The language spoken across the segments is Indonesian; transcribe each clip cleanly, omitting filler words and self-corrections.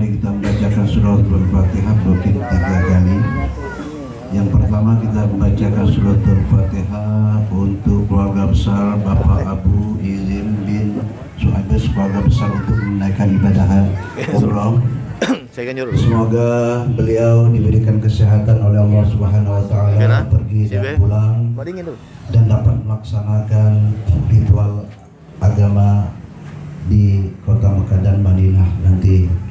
mari kita membacakan surah Al-Fatihah mungkin 3 kali. Yang pertama kita membacakan surah Al-Fatihah untuk keluarga besar Bapak Abu Izin bin Suhaibus, keluarga besar untuk menaikkan ibadah umrah. Semoga beliau diberikan kesehatan oleh Allah Subhanahu wa taala pergi dan pulang dan dapat melaksanakan ritual agama di kota Mekah dan Madinah nanti.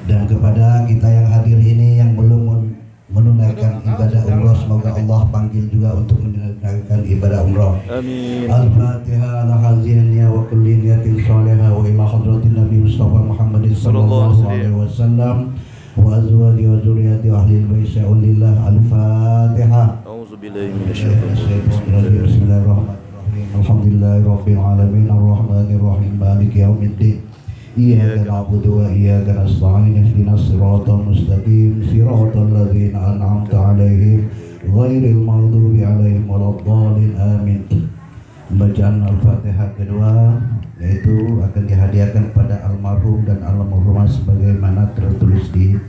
Dan kepada kita yang hadir ini yang belum menunaikan ibadah umrah, semoga Allah panggil juga untuk menunaikan ibadah umrah. Amin. Al-Fatihah ala hazinnya wa kulli niyatin salihah wa ila hadratin Nabi Mustafa Muhammad sallallahu alaihi wasallam wa azwaji wa dzurriyyati ahli bait lillah. Al-Fatihah. A'udzubillahi minasyaitonir rajim. Bismillahirrahmanirrahim. Alhamdulillahirabbil alamin arrahmanir rahim maliki yaumiddin. Iyyaka na'budu wa iyyaka nasta'in ihdinas siratal mustaqim siratal ladzina an'amta 'alaihim ghairil maghdubi 'alaihim waladdallin amin. Bacaan Al-Fatihah kedua yaitu akan dihadiahkan pada almarhum dan almarhumah sebagaimana tertulis di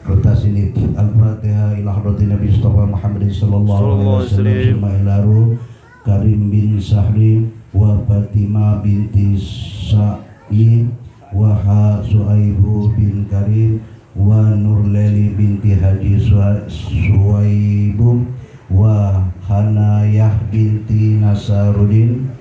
kertas ini. Al-Fatihah ila hadratin Nabi Mustafa Muhammad sallallahu alaihi wasallam ila ruh Karim bin Sahri wa Fatimah binti wa Suaibu bin Karim wa Nurleli binti Haji Suaibu wa Hanayah binti Nasaruddin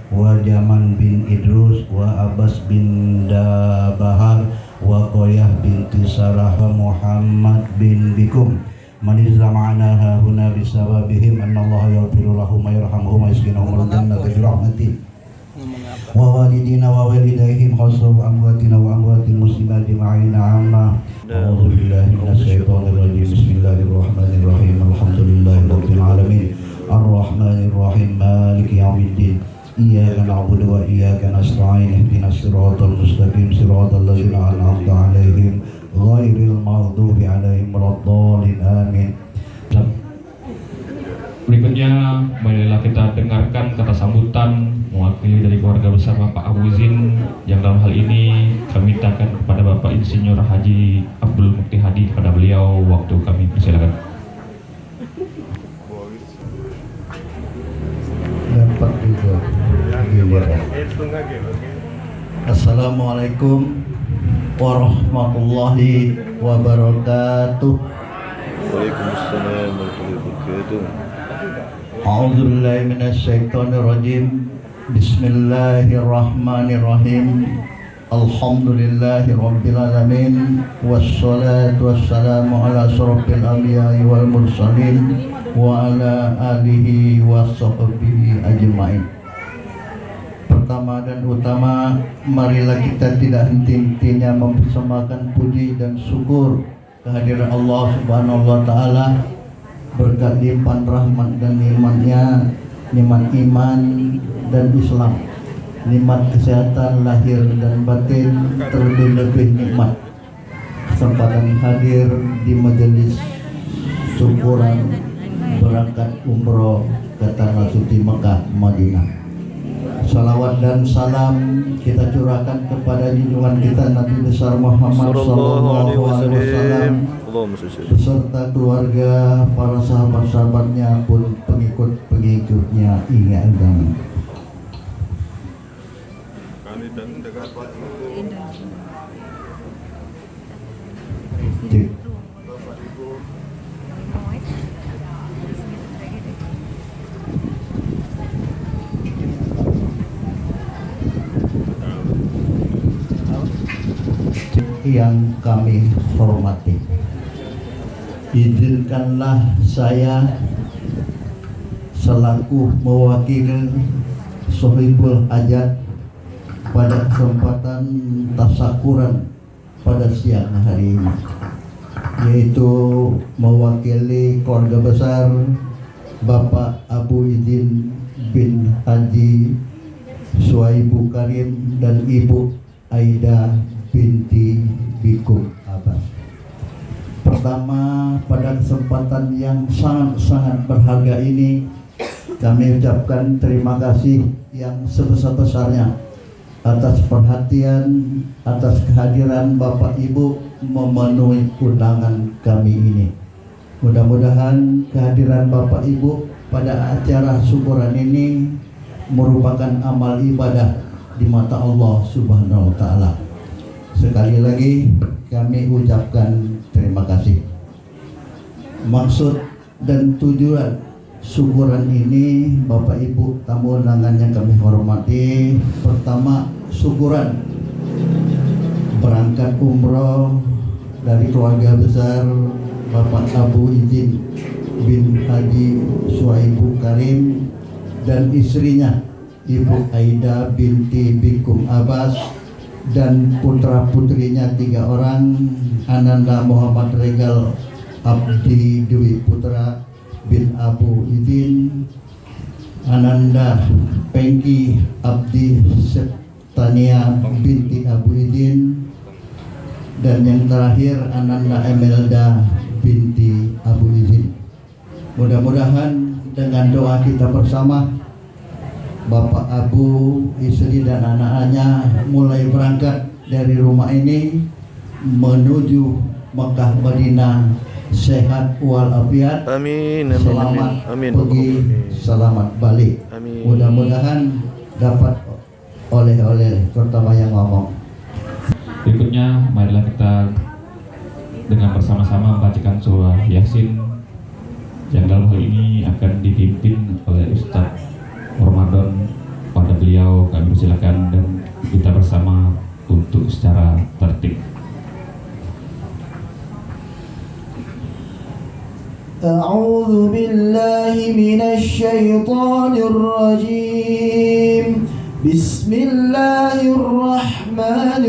wa Jaman bin Idrus wa Abbas bin Dabahar wa Qoyah binti Sarah Muhammad bin Bikum Maniza ma'ana hahuna bisababihim annallaha yaghfiru lahum wa yarhamhum wa yaskinahum al-jannata bi rahmatih wa walidina wa walidayhim khasab amwatina wa amwatil muslimin ajma'in amma. A'udzu billahi minasyaitonir rajim. Bismillahirrahmanirrahim. Alhamdulillahirabbil alamin. Arrahmanir rahim. Maliki yaumiddin. Iyyaka na'budu wa iyyaka nasta'in. Ihdinas siratal mustaqim siratal ladzina an'amta 'alaihim ghairil maghdubi 'alaihim waladdallin amin. Berikutnya marilah kita dengarkan kata sambutan mewakili dari keluarga besar Bapak Abu Izin yang dalam hal ini kami mintakan kepada Bapak Insinyur Haji Abdul Mukti Hadi. Kepada beliau waktu kami persilakan. Assalamualaikum warahmatullahi wabarakatuh. Waalaikumsalam warahmatullahi wabarakatuh. A'udzu billahi minasyaitonir rajim. Bismillahirrahmanirrahim. Alhamdulillahi rabbil alamin. Wassalatu wassalamu ala asyrafil anbiya'i wal mursalin wa ala alihi washabbihi ajmain. Pertama dan utama, marilah kita tidak henti-hentinya mempersembahkan puji dan syukur kehadiran Allah Subhanahu wa taala berkat limpahan rahmat dan nikmat-Nya, nikmat iman dan Islam, nikmat kesehatan lahir dan batin, terlebih-lebih nikmat kesempatan hadir di majelis syukuran berangkat umroh ke tanah suci Mekah Madinah. Salawat dan salam kita curahkan kepada junjungan kita Nabi besar Muhammad sallallahu alaihi wasallam beserta keluarga, para sahabat-sahabatnya pun pengikut-pengikutnya hingga agama. Yang kami hormati, izinkanlah saya selaku mewakili Sohibul Hajat pada kesempatan tasyakuran pada siang hari ini, yaitu mewakili keluarga besar Bapak Abu Izin bin Haji Suaibu Karim dan Ibu Aida binti Bikum Abbas. Pertama, pada kesempatan yang sangat-sangat berharga ini, kami ucapkan terima kasih yang sebesar-besarnya atas perhatian, atas kehadiran Bapak Ibu memenuhi undangan kami ini. Mudah-mudahan kehadiran Bapak Ibu pada acara syukuran ini merupakan amal ibadah di mata Allah Subhanahu wa Ta'ala. Sekali lagi kami ucapkan terima kasih. Maksud dan tujuan syukuran ini, Bapak Ibu tamu undangan yang kami hormati, pertama syukuran berangkat umroh dari keluarga besar Bapak Abu Izin bin Haji Suaibu Karim dan istrinya Ibu Aida binti Bikum Abbas dan putra-putrinya 3 orang, Ananda Muhammad Regal Abdi Dwi Putra bin Abu Izin, Ananda Pengki Abdi Septania binti Abu Izin, dan yang terakhir Ananda Emelda binti Abu Izin. Mudah-mudahan dengan doa kita bersama, Bapak Abu, istri dan anak-anaknya mulai berangkat dari rumah ini menuju Mekah Madinah sehat walafiat. Amin. Selamat Amin. pergi, selamat balik. Amin. Mudah-mudahan dapat oleh-oleh, terutama yang ngomong. Berikutnya, marilah kita dengan bersama-sama membacakan surah Yasin yang dalam hal ini akan dipimpin oleh Ustadz Ramadan. Pada beliau kami persilakan dan kita bersama untuk secara tertib. أعوذ بالله من الشيطان الرجيم بسم الله الرحمن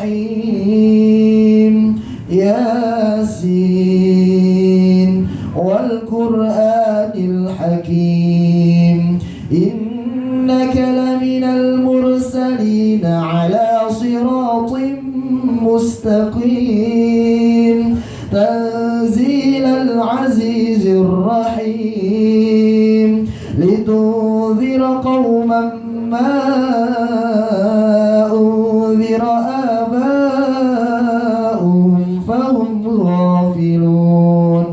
الرحيم ياسين والقرآن الحكيم إنك لمن المرسلين على صراط مستقيم تنزيل العزيز الرحيم لتنذر قوما ما أنذر آباؤهم فهم غافلون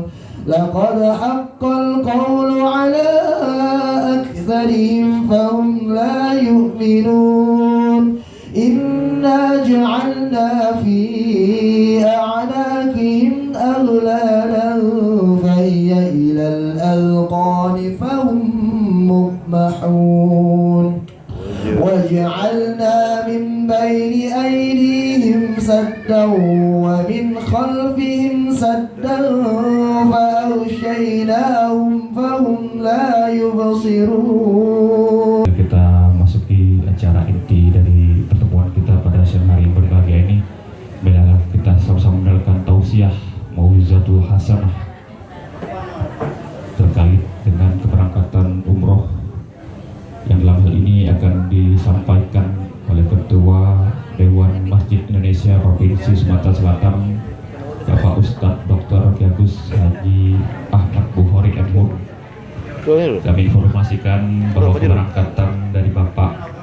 لقد حق القول على أكثرهم فهم لا يؤمنون إنا جعلنا في أعناقهم أغلالا فهي إلى الأذقان فهم مقمحون وجعلنا من بين أيديهم سدا ومن خلفهم سدا فأغشيناهم فهم لا يبصرون. Kita masuki acara inti dari pertemuan kita pada siang hari yang berbahagia ini. Marilah kita sama-sama mendengarkan tausiah mau'izatul hasanah terkait dengan keberangkatan umroh yang dalam hal ini akan disampaikan oleh Ketua Dewan Masjid Indonesia Provinsi Sumatera Selatan, Bapak Ustadz Dr. Kiagus Haji Ahmad Bukhari MHum. Kami informasikan bahwa keberangkatan dari Bapak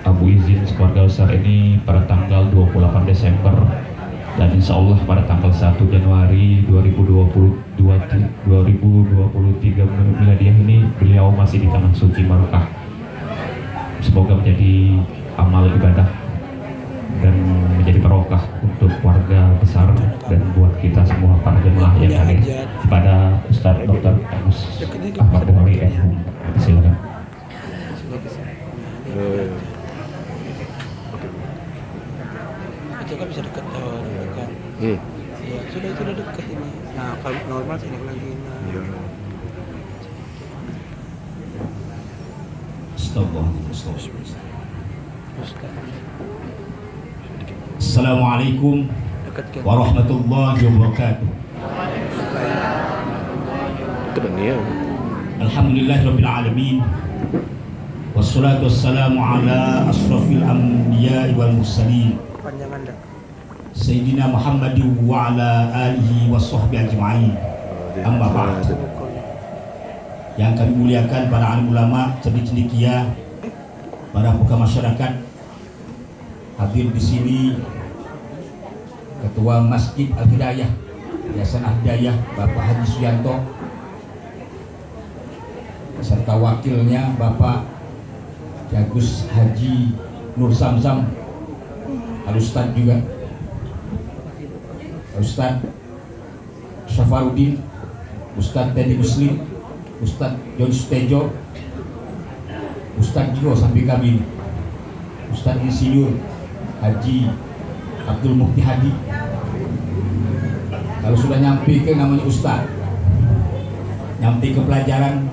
Abu Izin sekeluarga besar ini pada tanggal 28 Desember dan insya Allah pada tanggal 1 Januari 2023 miladiah ini beliau masih di tanah suci Makkah. Semoga menjadi amal ibadah dan menjadi barokah untuk keluarga besar dan buat kita semua para jemaah yang hadir. Kepada Ustadz Dr. Agus Ahmad Bukhari MHum, silakan. Kan bisa dekat dekat. Ya, sudah dekat ini. Nah, kalau normal sini lagi. Assalamualaikum warahmatullahi wabarakatuh. Alhamdulillahirabbil alamin. Wassalatu wassalamu ala asrafil anbiya'i wal mursalin. Panjangan dah. Sayyidina Muhammadin wa ala alihi wa sahbihi ajma'in. Amma ba'd. Yang kami muliakan para alim ulama, cendekia, para pemuka masyarakat, Hadir di sini Ketua Masjid Al-Hidayah, Yayasan Al-Hidayah, Bapak Haji Suyanto, serta wakilnya Bapak Jagus Haji Nur Samsam, Al-Ustadz juga, Ustadz Syafarudin, Ustadz Teddy Muslim, Ustadz John Sutejo, Ustadz juga sampai kami, Ustadz Insinyur Haji Abdul Mukti Hadi. Kalau sudah nyampe ke namanya Ustadz, nyampe ke pelajaran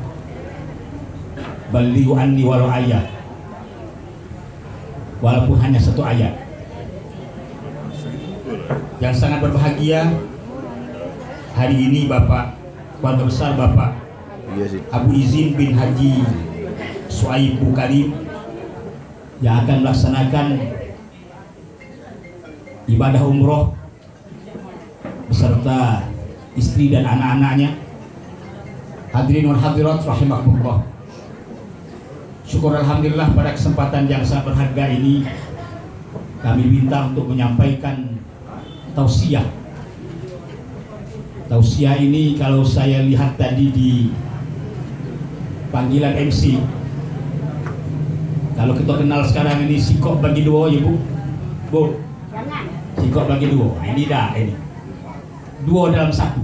baliu anni walau ayat, walaupun hanya satu ayat. Yang sangat berbahagia hari ini Bapak keluarga besar Bapak Abu Izin bin Haji Suaib Bukarim yang akan melaksanakan ibadah umroh beserta istri dan anak-anaknya. Hadirin wal hadirat rahimakumullah. Syukur alhamdulillah pada kesempatan yang sangat berharga ini kami minta untuk menyampaikan tausiah. Tausiah ini kalau saya lihat tadi di panggilan MC, kalau kita kenal sekarang ini sikok bagi dua ya Bu. Bu, sikok bagi dua. Nah, ini dah ini. Dua dalam satu.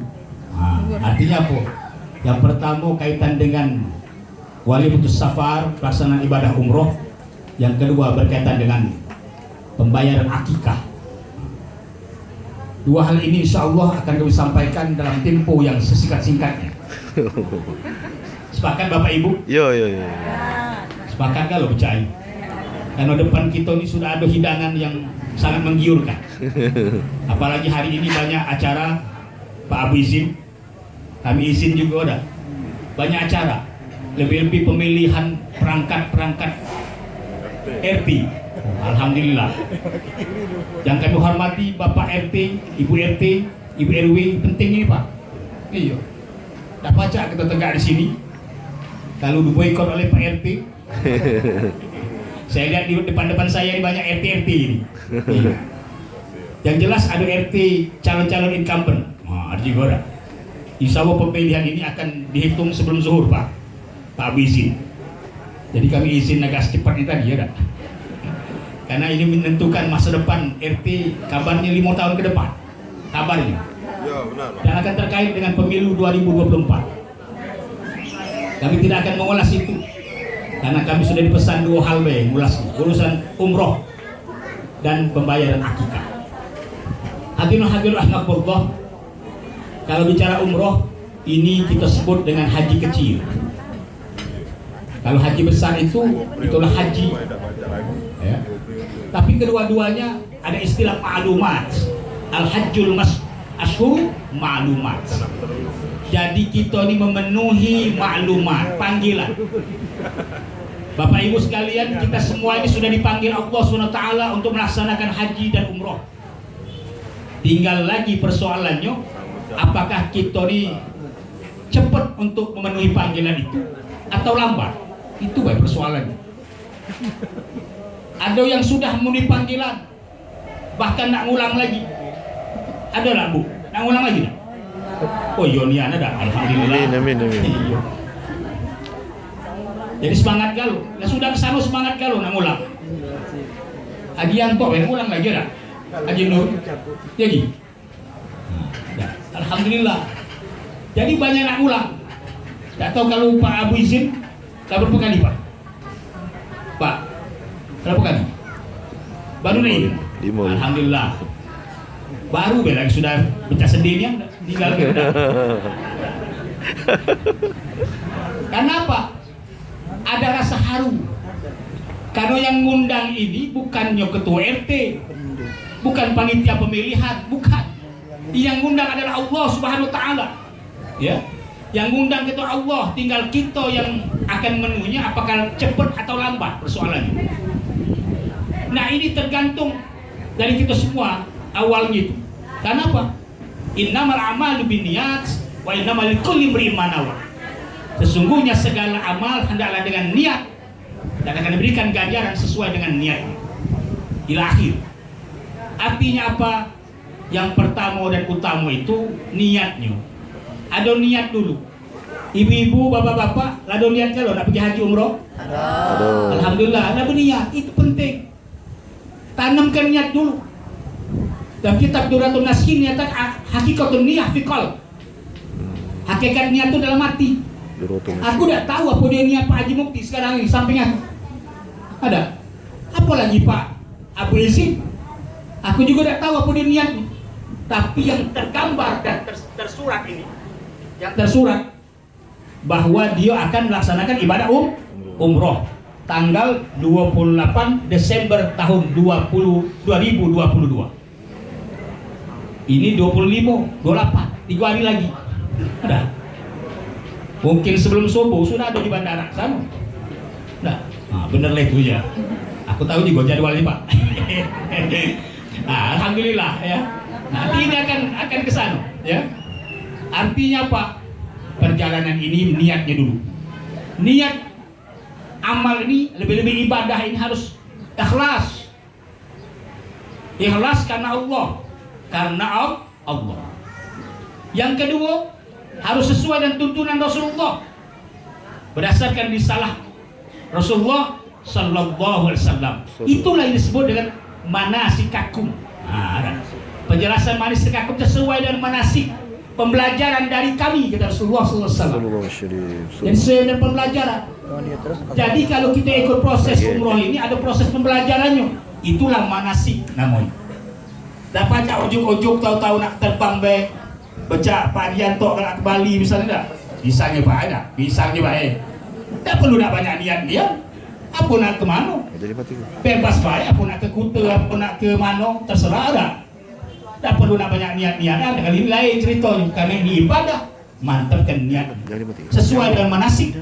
Nah, artinya apa? Yang pertama kaitan dengan wali putus safar, pelaksanaan ibadah umroh. Yang kedua berkaitan dengan pembayaran akikah. Dua hal ini insya Allah akan kami sampaikan dalam tempo yang sesingkat-singkatnya. Sepakat Bapak Ibu? Yo. Sepakat kalau percaya? Karena depan kita ini sudah ada hidangan yang sangat menggiurkan. Apalagi hari ini banyak acara Pak Abu Izin, kami izin juga ada banyak acara, lebih-lebih pemilihan perangkat RT. Alhamdulillah. Yang kami hormati Bapak RT, Ibu RT, Ibu RW, penting ini Pak. Iya. Tak baca kita tegak di sini. Kalau diboikot oleh Pak RT, saya lihat di depan saya ini banyak RT ini. Iya. Yang jelas ada RT calon-calon incumbent. Nah, ada juga ada. Insya Allah pemilihan ini akan dihitung sebelum zuhur Pak Abu Izin. Jadi kami izin agak secepat ini tadi ya dah. Karena ini menentukan masa depan RT kabarnya 5 tahun ke depan. Kabarnya. Ya, benar. Dan akan terkait dengan pemilu 2024. Kami tidak akan mengulas itu. Karena kami sudah dipesan dua hal mengulas urusan umroh dan pembayaran akikah. Hadirin rahmatullah. Kalau bicara umroh, ini kita sebut dengan haji kecil. Kalau haji besar itulah haji. Ya. Tapi kedua-duanya ada istilah ma'lumat. Al-hajjul ashhur ma'lumat. Jadi kita ini memenuhi maklumat, panggilan. Bapak Ibu sekalian, kita semua ini sudah dipanggil Allah SWT untuk melaksanakan haji dan umroh. Tinggal lagi persoalannya, apakah kita ini cepat untuk memenuhi panggilan itu atau lambat? Itu baik persoalannya. Ada yang sudah memenuhi panggilan, bahkan nak ngulang lagi. Ada lah Bu, nak ngulang lagi nak? Oh iya ada, alhamdulillah. Amin. Iya. Jadi semangat galau. Ya sudah kesana semangat galau nak ngulang. Haji Yanto ngulang lagi dah. Haji Nur. Jadi. Nah, alhamdulillah. Jadi banyak nak ngulang. Tak tahu kalau Pak Abu Izin berapa kali Pak? Pak, berapa kali? Baru nih. 5. Alhamdulillah. Baru lagi sudah pecah sendirian tinggal kita. Karena apa? Ada rasa haru. Karena yang ngundang ini bukannya ketua RT, bukan panitia pemilihan, bukan. Yang ngundang adalah Allah Subhanahu wa taala. Ya. Yang ngundang kita Allah, tinggal kita yang akan menunya apakah cepat atau lambat persoalannya. Nah, ini tergantung dari kita semua awalnya itu. Karena apa? Innamal a'malu binniyat wa innamal likulli imri'in ma nawa. Sesungguhnya segala amal hendaklah dengan niat dan akan diberikan ganjaran sesuai dengan niatnya. ila akhir. Artinya apa? Yang pertama dan utama itu niatnya. Ada niat dulu. Ibu-ibu, bapak-bapak, ada niat kalau nak pergi haji umroh? Aduh. Alhamdulillah, ada niat, itu penting. Tanamkan niat dulu. Dan kitab Duratul Naskin nyatakan hakikatun niyah fi qalb. Hakikat niat itu dalam hati. Aku tidak tahu apa dia niat Pak Haji Mukti sekarang ini samping aku. Ada. Apa lagi Pak Abu Izin? Aku juga tidak tahu apa dia niatnya. Tapi yang tergambar dan tersurat ini, yang tersurat bahwa dia akan melaksanakan ibadah umroh tanggal 28 Desember tahun 2022. Ini 25, 28, 3 hari lagi. Ada. Mungkin sebelum subuh sudah ada di bandara sana. Nah, bener lah itu ya. Aku tahu juga jadwalnya Pak. Nah, alhamdulillah ya. Nanti ini akan ke sana ya. Artinya Pak, perjalanan ini niatnya dulu. Niat amal ini lebih-lebih ibadah ini harus ikhlas. Ikhlas karena Allah. Karena Allah. Yang kedua, harus sesuai dengan tuntunan Rasulullah. Berdasarkan risalah Rasulullah sallallahu alaihi wasallam. Itulah yang disebut dengan manasikakum. Penjelasan manasikakum sesuai dengan manasik pembelajaran dari kami kata Rasulullah sallallahu alaihi wasallam. Jadi sesuai dengan pembelajaran. Jadi kalau kita ikut proses umroh ini ada proses pembelajarannya. Itulah manasik namanya. Dapat baca ujuk-ujuk tahu-tahu nak terbang baca Pak Dianto nak ke Bali misalnya tak? Misalnya Pak ada, misalnya Pak tak perlu nak banyak niat dia. Apa nak ke mana? Bebas baik, apa nak ke Kuta, apa nak ke mana, terserah ada. Tak perlu nak banyak niat-niat ada. Kali ini lain ceritanya, karena ini ibadah. Mantapkan niat sesuai dengan manasik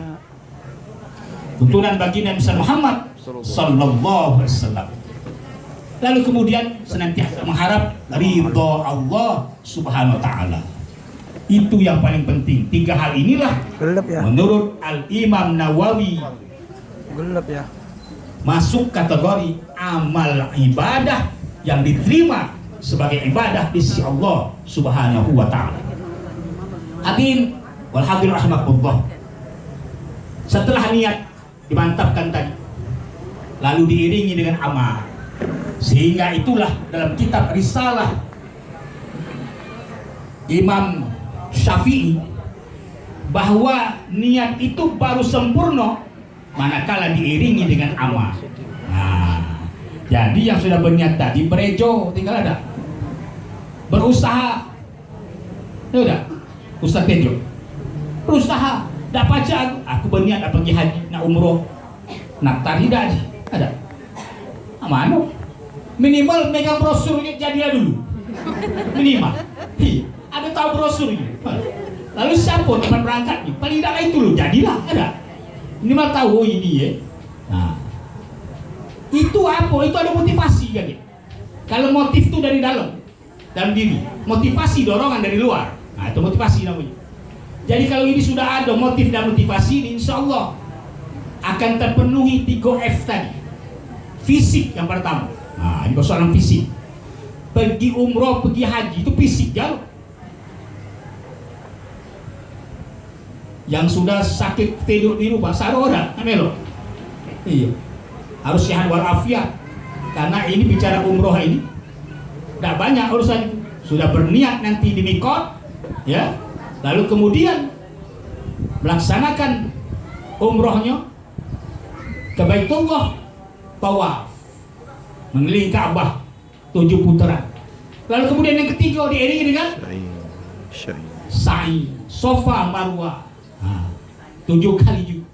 tuntunan baginda Muhammad sallallahu alaihi wasallam. Lalu kemudian senantiasa mengharap ridha Allah subhanahu wa ta'ala. Itu yang paling penting. 3 hal inilah menurut Al-Imam Nawawi masuk kategori amal ibadah yang diterima sebagai ibadah di sisi Allah subhanahu wa ta'ala. Hadirin wal hadirin rahimakumullah. Setelah niat dimantapkan tadi, lalu diiringi dengan amal. Sehingga itulah dalam kitab Risalah Imam Syafi'i bahwa niat itu baru sempurna manakala diiringi dengan amal. Nah, jadi yang sudah berniat tadi berejo tinggal ada berusaha. Ya udah, Ustaz Tejo berusaha. Dak baca aku berniat nak pergi haji, nak umroh, nak tarida aja. Ada. Mana? Minimal megang brosurnya jadilah dulu. Minimal. Ada tahu brosurnya. Lalu siapa teman berangkatnya? Paling tidak itu loh, jadilah ada. Minimal tahu oh ini ya. Nah, itu apa? Itu ada motivasi kan ya. Kalau motif itu dari dalam diri, motivasi dorongan dari luar. Nah, itu motivasi namanya. Jadi kalau ini sudah ada motif dan motivasi ini, insya Allah akan terpenuhi 3F tadi. Fisik yang pertama. Nah, ini persoalan fisik. Pergi umroh, pergi haji itu fisik kan. Yang sudah sakit tidur di rumah, sarora, amelo. Iya. Harus sehat walafiat. Karena ini bicara umroh ini, tidak banyak urusan. Sudah berniat nanti di mikot, ya. Lalu kemudian melaksanakan umrohnya ke Baitullah, tawaf, mengelilingi Ka'bah 7 putaran. Lalu kemudian yang ketiga diiringi dengan sa'i, Safa Marwah 7 kali juga.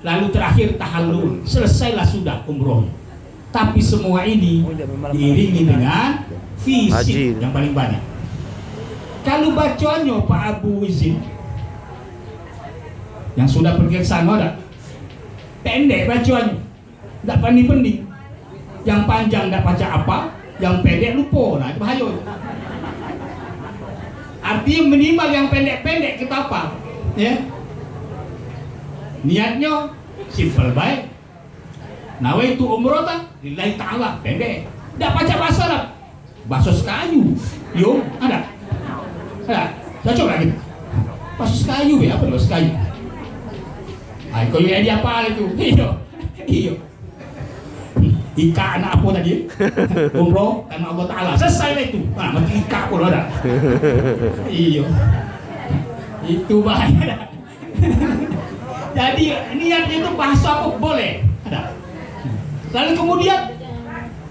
Lalu terakhir tahallul, selesailah sudah umroh. Tapi semua ini diiringi dengan fisik yang paling banyak. Kalau bacaannya Pak Abu Izin yang sudah pergi ke sana dah pendek bacaannya, tak pandai-pandai. Yang panjang tak baca apa, yang pendek lupa. Nah, itu bahaya. Artinya minimal yang pendek-pendek kita apa? Ya. Niatnya simple baik. Nawaitu umroh lillahi ta'ala, pendek. Tidak baca bahasa Arab. Bahasa Sekayu. Yo, ada. Cocok lagi. Bahasa Sekayu ya, apa bahasa Sekayu? Ay, kau yang dia apa itu? Iyo. Ika anak apa tadi? Umroh karena Allah Ta'ala. Selesai lah itu. Nah, mati ika pun ada. Iyo. Itu bahaya. Jadi niatnya itu bahasa apa boleh. Ada. Lalu kemudian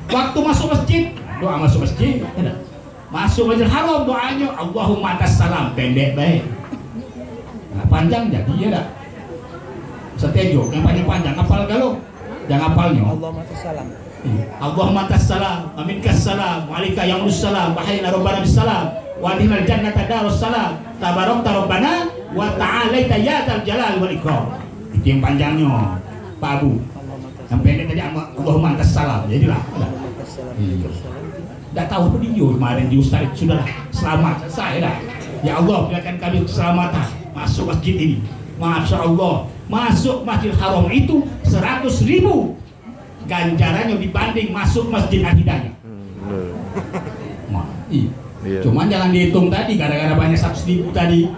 waktu masuk masjid, doa masuk masjid. Ada. Masuk Masjidil Haram doanya Allahumma atas salam, pendek baik. Nah, panjang jadi ya dah. Setejo yang paling panjang hafal galau. Jangan hafalnya. Allahumma tassalam. Allahumma tassalam, aminkas salam, wa'alaika yaumuz salam, wahayna rabbana bisalam, wa dinal jannata darus salam, tabarakta rabbana wa ta'alaita ya dzal jalal wal ikram. Itu yang panjangnya, Pak Abu. Yang pendek tadi Allahumma tassalam. Jadilah. Allahumma tassalam. Tidak tahu apa dia kemarin di Ustaz. Sudahlah, selamat selesai dah. Ya Allah, berikan kami keselamatan masuk masjid ini. Masya Allah, masuk Masjidil Haram itu 100.000 ganjarannya dibanding masuk Masjid Al-Hidayah. Iya. Cuman jangan dihitung tadi gara-gara banyak 100.000 tadi.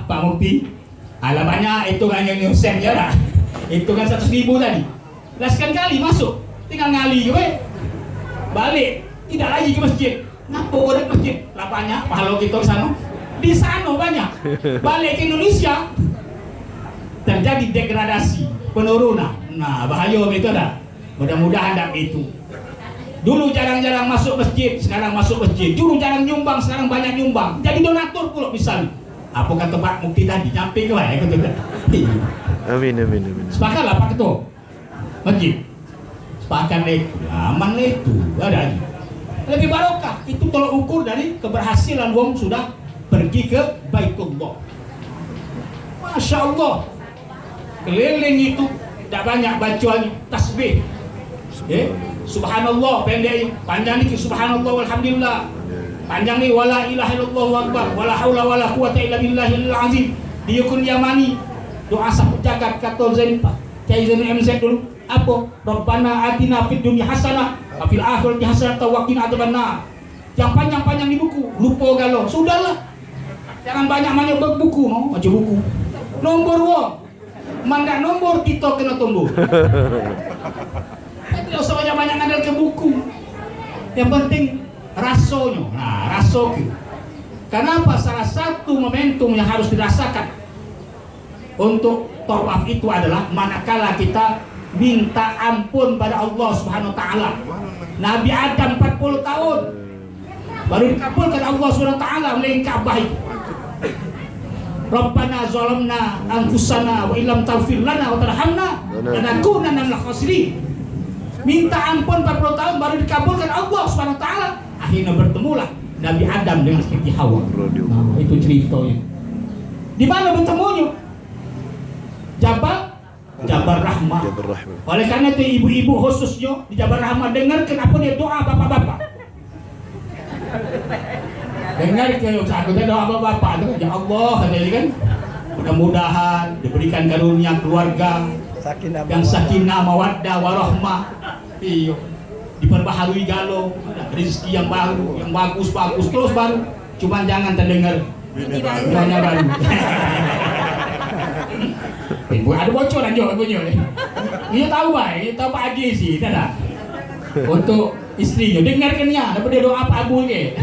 Pak Mufti, ala banyak itu kan yang sen ya dah. Itu kan 100.000 tadi. Belaskan kali masuk, tinggal ngali gue. Balik, tidak lagi ke masjid. Ngapa udah ke masjid? Lah banyak pahala kita ke sana. Di sana banyak. Balik ke Indonesia terjadi degradasi, penurunan. Nah, bahaya itu dah. Mudah-mudahan tak itu. Dulu jarang-jarang masuk masjid, sekarang masuk masjid. Dulu jarang nyumbang, sekarang banyak nyumbang. Jadi donatur pula misalnya. Apa kata Pak Mufti tadi? Nyampe ke mana? Amin. Sepakatlah Pak Ketua masjid. Sepakat itu, aman itu. Ada lagi. Lebih barokah. Itu tolak ukur dari keberhasilan wong sudah pergi ke Baitullah. Masya Allah. Keliling itu tidak banyak bacaan tasbih. Subhanallah pendek, panjang ni subhanallah walhamdulillah. Panjang ni wala ilaha illallah akbar, wala haula wala quwata illa billahil azim. Dia kun Yamani doa sahabat jagat kata Zain Cai Zain MZ dulu. Apa? Rabbana atina fid dunya hasanah wa fil akhirati hasanah wa qina adzabannar. Yang panjang-panjang di buku, lupa galau. Sudahlah. Jangan banyak-banyak buku, no, baca buku. Nombor wong. Mana nombor kita kena tumbuh. Tidak usah banyak-banyak ngandal ke buku. Yang penting rasonya. Nah, raso ke. Kenapa salah satu momentum yang harus dirasakan untuk tawaf itu adalah manakala kita minta ampun pada Allah Subhanahu wa taala. Nabi Adam 40 tahun baru dikabulkan Allah Subhanahu wa taala melalui Ka'bah itu. Rabbana zalamna anfusana wa illam taghfir lana wa tarhamna lanakunanna minal khasirin. Minta ampun 40 tahun baru dikabulkan Allah Subhanahu wa taala. Akhirnya bertemulah Nabi Adam dengan Siti Hawa. Nah, itu ceritanya. Di mana bertemunya? Jabal Rahmah. Oleh karena itu ibu-ibu khususnya di Jabal Rahmah dengarkan apa dia doa bapak-bapak. Dengarkan aku doa bapak-bapak itu, ya Allah katanya kan. Mudah-mudahan diberikan karunia keluarga yang sakinah mawaddah warahmah. Iya. Diperbaharui galau, rezeki yang baru, yang bagus terus baru. Cuman jangan terdengar doanya baru. Ibu ada bocoran juga ibunya. Dia tahu baik, dia tahu Pak Haji sih, tidak. Untuk istrinya dengarkannya, dapat dia doa Pak Abu ke.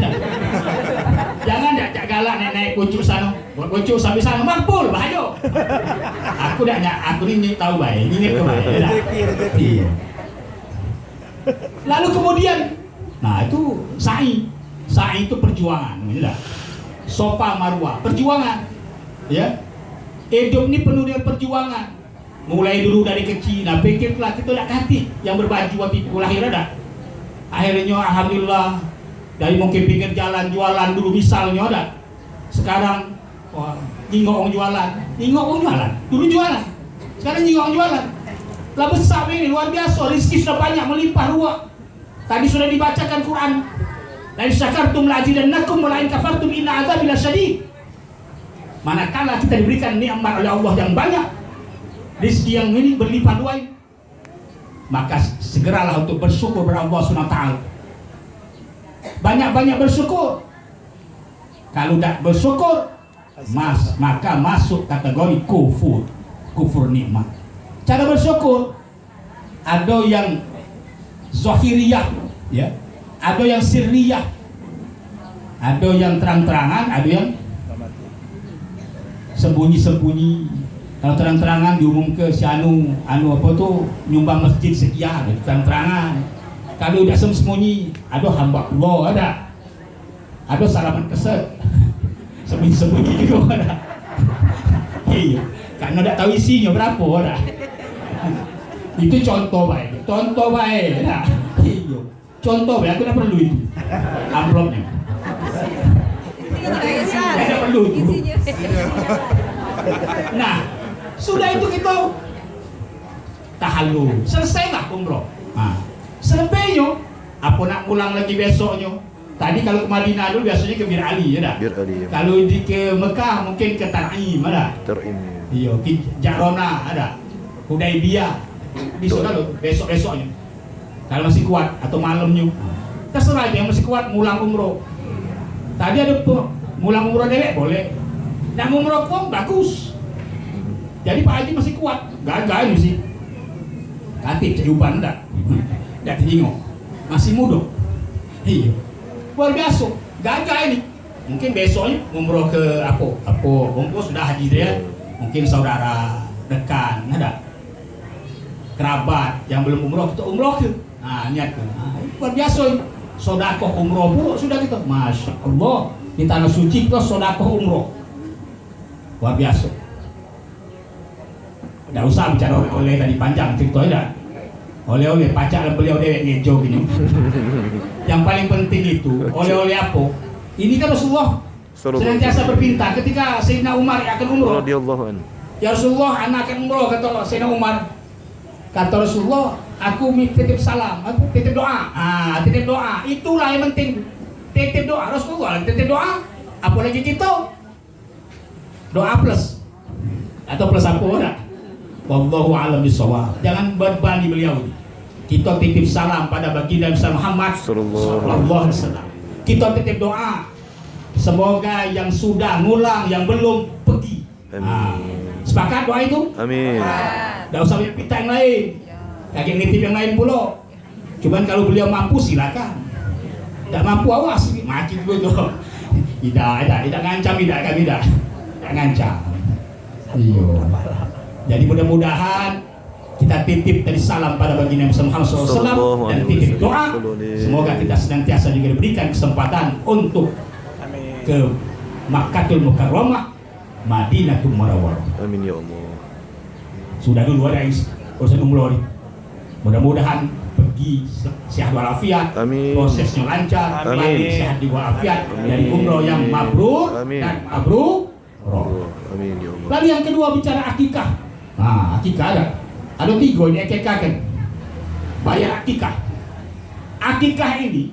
Jangan dak galak naik kucuk sana, buat kucuk sampai sana mampul bahaya. Aku ini tahu baik, ingat ke baik. Rezeki. Lalu kemudian, nah itu sa'i itu perjuangan, inilah. Sofa Marwah, perjuangan, ya. Hidup ini penuh dengan perjuangan. Mulai dulu dari kecil, nah pikirlah kita nak hati yang berbaju waktu itu lahir ada. Akhirnya alhamdulillah dari mungkin pinggir jalan jualan dulu misalnya ada. Sekarang nyingok jualan, dulu jualan. Sekarang nyingok jualan. Lah besar ini luar biasa, rezeki sudah banyak melimpah ruah. Tadi sudah dibacakan Quran. La in syakartum la azidannakum wa la in kafartum inna adzabi lasyadid. Manakala kita diberikan nikmat oleh Allah yang banyak, rezeki yang ini berlimpah ruah, maka segeralah untuk bersyukur kepada Allah Subhanahu wa taala. banyak-banyak bersyukur. Kalau tak bersyukur, maka masuk kategori kufur nikmat. Cara bersyukur ada yang zahiriyah, ya, ada yang sirriyah, ada yang terang-terangan, ada yang sembunyi-sembunyi. Kalau terang-terangan diumum ke si anu apa tuh nyumbang masjid sekian, terang-terangan. Kalau udah sembunyi, ada hamba Allah, ada salaman keset, sembunyi-sembunyi juga ada. Iya, karena tidak tahu isinya berapa ada. Itu contoh baik, nah. Iya, contoh baik, aku tidak perlu itu amplopnya. Tidak perlu itu. Nah, sudah itu kita tahallul, selesailah umroh. Nah, selebihnya apa nak pulang lagi besoknya? Tadi kalau ke Madinah dulu biasanya ke Bir Ali, ya dah. Bir Ali. Ya. Kalau ke Mekah mungkin ke Tan'im, ada. Tarim. Iya, ke Jarona ada. Hudaybiyah. Di sana loh, besok-besoknya. Kalau masih kuat atau malamnya. Terserah yang masih kuat mulang umroh. Tadi ada mulang umroh dewek boleh. Nah umroh pun bagus. Jadi Pak Haji masih kuat, gagal ini sih. Katip cejuban enggak? Enggak tengok. Masih muda. Iya. Luar biasa. Gagal ini. Mungkin besoknya umroh ke apa? Umroh sudah haji dia. Mungkin saudara dekat, ada. Kerabat yang belum umroh kita umroh ke. Nah, niat ke. Nah, luar biasa. Sedekah umroh pun sudah kita. Masya Allah. Di tanah suci kita sedekah umroh. Luar biasa. Tidak usah bicara oleh tadi panjang ceritanya. Oleh-oleh pacak beliau dewek ngejo gini. Yang paling penting itu oleh-oleh apa? Ini kan Rasulullah senantiasa berpinta ketika Sayyidina Umar akan umroh. Radhiyallahu anhu. Ya Rasulullah, anak akan umroh, kata Sayyidina Umar. Kata Rasulullah, aku titip salam, aku titip doa. Titip doa. Itulah yang penting. Titip doa. Rasulullah titip doa. Apalagi kita doa plus atau plus apa orang? Wallahu a'lam bishawab. Jangan berbani beliau. Kita titip salam pada baginda Muhammad sallallahu alaihi wasallam. Kita titip doa. Semoga yang sudah ngulang, yang belum pergi. Sepakat doa itu? Amin. Tidak usah banyak pita yang lain. Kaget nitip yang lain pula. Cuman kalau beliau mampu silakan. Tidak mampu awas, mati dulu tuh. Tidak ngancam, tidak ngancam. Iya. Jadi mudah-mudahan kita titip dari salam pada baginda Muhammad SAW dan titip doa. Semoga kita senantiasa juga diberikan kesempatan untuk ke Makkahul Mukarramah, Madinatul Munawwarah. Amin ya Allah. Sudah dulu ada urusan umroh. Mudah-mudahan pergi sehat walafiat, prosesnya lancar, sehat walafiat, dari umroh yang mabrur dan mabrur. Amin ya Allah. Lalu yang kedua bicara akikah. Nah, akikah ada 3 ini akikah kan. Bayar akikah. Akikah ini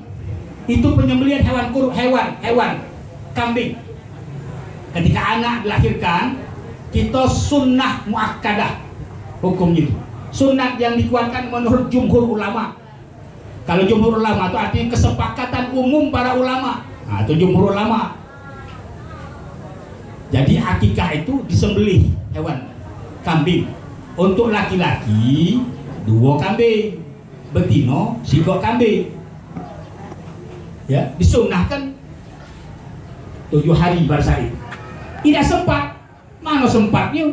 itu penyembelihan hewan kambing. Ketika anak dilahirkan, kita sunnah muakkadah hukumnya itu. Sunnah yang dikuatkan menurut jumhur ulama. Kalau jumhur ulama itu artinya kesepakatan umum para ulama. Nah, itu jumhur ulama. Jadi akikah itu disembelih hewan kambing. Untuk laki-laki 2 kambing, betino 3 kambing. Ya, disunnahkan 7 hari barsari. Tidak sempat. Mana sempatnya?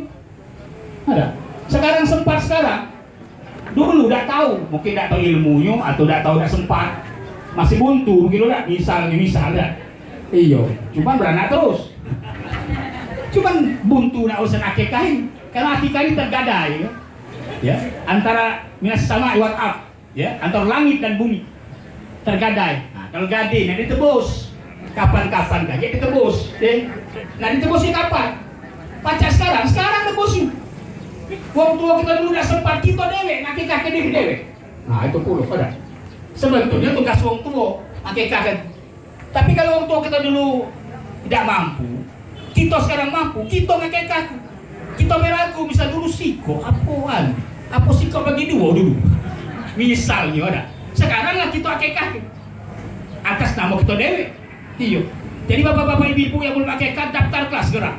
Ada. Sekarang sempat sekarang. Dulu tidak tahu, mungkin tidak tahu ilmunya atau tidak tahu tidak sempat. Masih buntu mungkin udah misal dah. Iya, cuma beranak terus. Cuman buntu nak urusan akikahin. Karena akikah ini tergadai ya, antara minas sama wal ard, ya, antara langit dan bumi tergadai. Nah, kalau gadai nanti ditebus. Kapan-kapan gadai ditebus, ya. Nah, ditebusnya kapan? Pacar sekarang tebusnya. Wong tua kita dulu udah sempat kita dewek akikah ke diri dewek. Nah, itu puluh pada. Sebetulnya tugas wong tua akikah kan. Tapi kalau wong tua kita dulu tidak mampu, kita sekarang mampu, kita akikah. Kita meragu, misal dulu siko, apa siko bagi 2 dulu. Misalnya ada. Sekarang lah kita akikah. atas nama kita dewe. Iya. Jadi bapak-bapak ibu-ibu yang belum akikah daftar kelas gerak.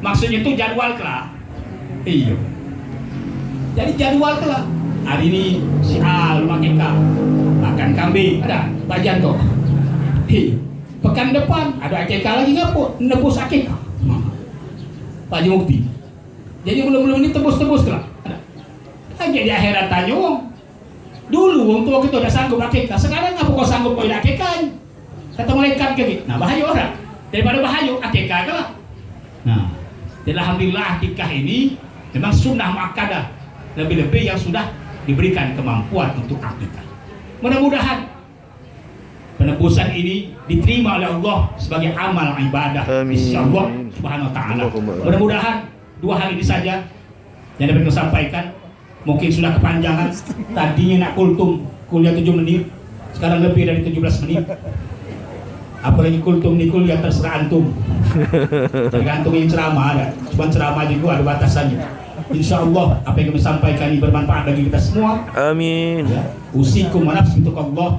Maksudnya itu jadwal kelas. Iya. Jadi jadwal kelas. Hari ini si A belum akikah, makan kambing ada bagian kok. Iya. Pekan depan ada akikah lagi ngapot nebus akikah. Pak Haji Mukti. Jadi belum ini tebus-tebus kelas. Jadi akhirat tanya dulu wong tua kita udah sanggup akikah, sekarang apa kau sanggup kau akikah? Kata malaikat kayak nah bahaya orang daripada bahaya akikah lah. Nah, dan alhamdulillah akikah ini memang sunnah muakkadah, lebih-lebih yang sudah diberikan kemampuan untuk akikah. Mudah-mudahan penebusan ini diterima oleh Allah sebagai amal ibadah insyaallah subhanahu wa ta'ala. Mudah-mudahan dua hal ini saja yang dapat saya sampaikan. Mungkin sudah kepanjangan, tadinya nak kultum kuliah 7 menit, sekarang lebih dari 17 menit. Apalagi kultum ini kuliah terserah antum, tergantung yang ceramah ada, cuma ceramah juga ada batasannya. Insya Allah apa yang kami sampaikan ini bermanfaat bagi kita semua. Amin. Ya, usikum wa nafsi untuk Allah.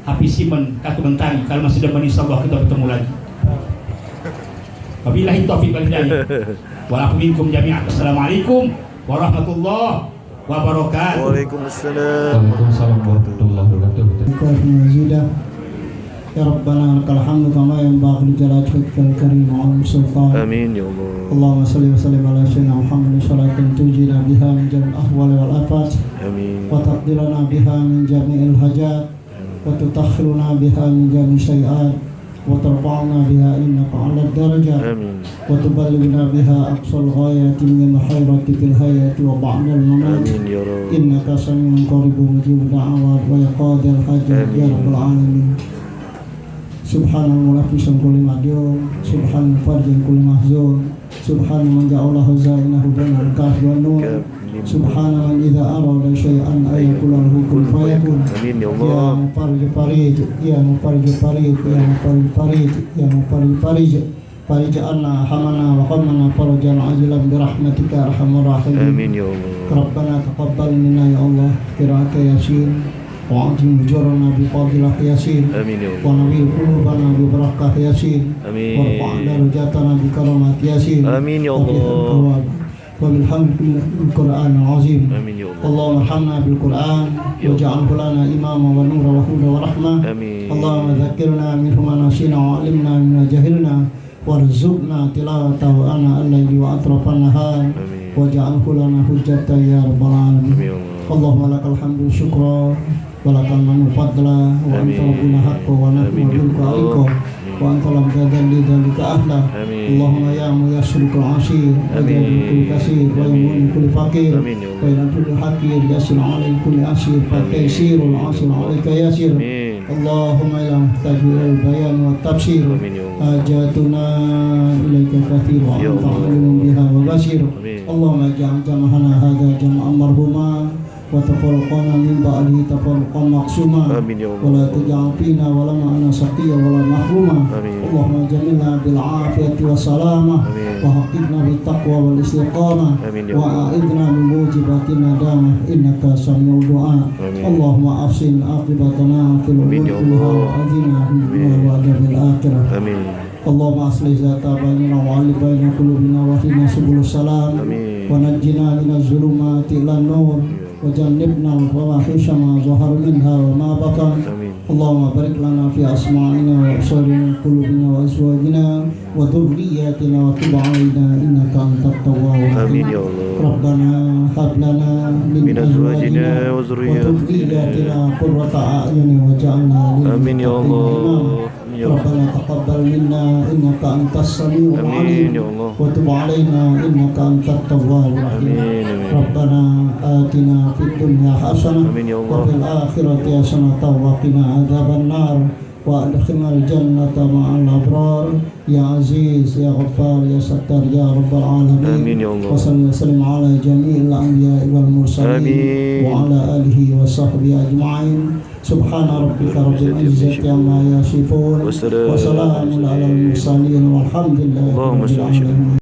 Hafisiman katu mentari, kalau masih demen insya Allah kita bertemu lagi. Wabillahi taufiq wal hidayah. Wa minkum jami'an. Assalamualaikum warahmatullahi wabarakatuh. Waalaikumsalam. Waalaikumsalam warahmatullahi wabarakatuh. Ya Rabbana lakal hamdu kama yanbaghi li jalali wajhikal karim wa 'azimi sultan. Amin ya Allah. Allahumma shalli wa sallim ala sayyidina Muhammadin salatan tujina biha min jami'il ahwali wal afat Amin. wa taqdirana biha min jami'il hajat wa tutakhiruna biha min jami'i sayi'at wa tarfa'na biha innaka 'ala darajat Amin. wa tuballighuna biha aqsal ghayati min khairati fil hayati wa ba'dal mamat. Amin ya Rabb. Innaka sami'un qaribun mujibud da'awat wa yaqadil hajat ya rabbal alamin. Subhanal munafisan kulli madyum, subhanal farjin kulli mahzun, subhanal man ja'ala hazainahu bainal kaf wan nun, subhanal man idza arada syai'an ayaqula lahu kun fayakun. Amin ya Ya Allah. mufarrij farij, ya mufarrij farij, ya mufarrij farij, ya mufarrij farij. Farij anna hamana wa qammana farajan ajilan bi rahmatika arhamar rahimin. Amin ya Allah. Rabbana taqabbal minna ya Allah qira'ata yasin wa anjim hujurana bi fadilah yasin. Amin ya Wa Allah. nawir qulubana bi barakah yasin. Amin. Warfa' darajatana bi karamat yasin. Amin ya Allah. Wa bilhamdil Qur'an al-azim. Amin ya Allah. Allahumma arhamna bil Qur'an waj'alhu lana imama wa nura wa huda wa rahmah. Amin. Allahumma dhakkirna minhu ma nasina wa 'allimna mimma jahilna warzuqna tilawatahu ana al-laili wa atrafan nahar. Amin. Waj'alhu lana hujjatan ya rabbal alamin. Amin ya Allah. Allahumma lakal hamdu syukra wa lakal mannu fadla wa anta rabbuna haqqo wa nahnu minka aiko wa anta lam tadalli dzalika ahla. Amin. Allahumma ya muyassir kulli asir wa jabir kulli kasir wa yumin kulli faqir Amin ya wa ila kulli hakir yasir alayhi kulli asir fa taysirul asir alayka yasir. Amin. Allahumma ila muhtaji al bayan wa tafsir Amin ya Allah. hajatuna ilaika kathir wa Ya anta Allah. alimun biha wa basir. Amin. Allahumma ja'al jama'ana hadha jama'an marhuma wa tafarraqana min ba'dihi tafarruqan maqsuma Amin ya wa la Allah. taj'al fina wa la ma'ana shaqiyya wa la mahruma. Amin. Allahumma jamilna bil afiyati wa salamah Amin. wa haqqibna bit taqwa wal istiqamah Amin ya wa Allah. a'idna min mujibatin nadamah innaka samiul du'a. Amin. Allahumma afsin aqibatana fil Amin umuri ya kulliha Allah. wa adina Amin. wa adabil akhirah. Amin. Allahumma aslih zata bainana wa alif baina qulubina wa hdina subulus salam. Amin. Wa najjina minaz zulumati ilan nur wa jannibna al-fawahisha ma zahara minha wa ma batan. Amin. Allahumma barik lana fi asma'ina wa absarina wa qulubina wa azwajina wa dhurriyyatina wa tub 'alaina innaka antat tawwabur Amin rahim. ya Allah. Rabbana hab lana min Min azwajina azwajina wa wa dhurriyyatina dhurriyyatina qurrata a'yunin waj'alna lil Amin ya muttaqina Allah. imama. Amin ya Allah. ربنا تقبل منا إنك أنت السميع Amin العليم ya Allah. وتب علينا إنك أنت التواب الرحيم. Amin. Amin. ربنا آتنا في الدنيا حسنة Amin ya Allah. وفي الآخرة حسنة وقنا عذاب النار وأدخلنا الجنة مع الأبرار يا عزيز يا غفار يا ستار يا رب العالمين. Amin ya Allah. وصلى وسلم على جميع الأنبياء والمرسلين Amin. وعلى آله وصحبه أجمعين. سبحان ربك رب العزة عما يصفون والسلام وسلام على المرسلين والحمد لله اللهم رب صل وسلم. العالمين.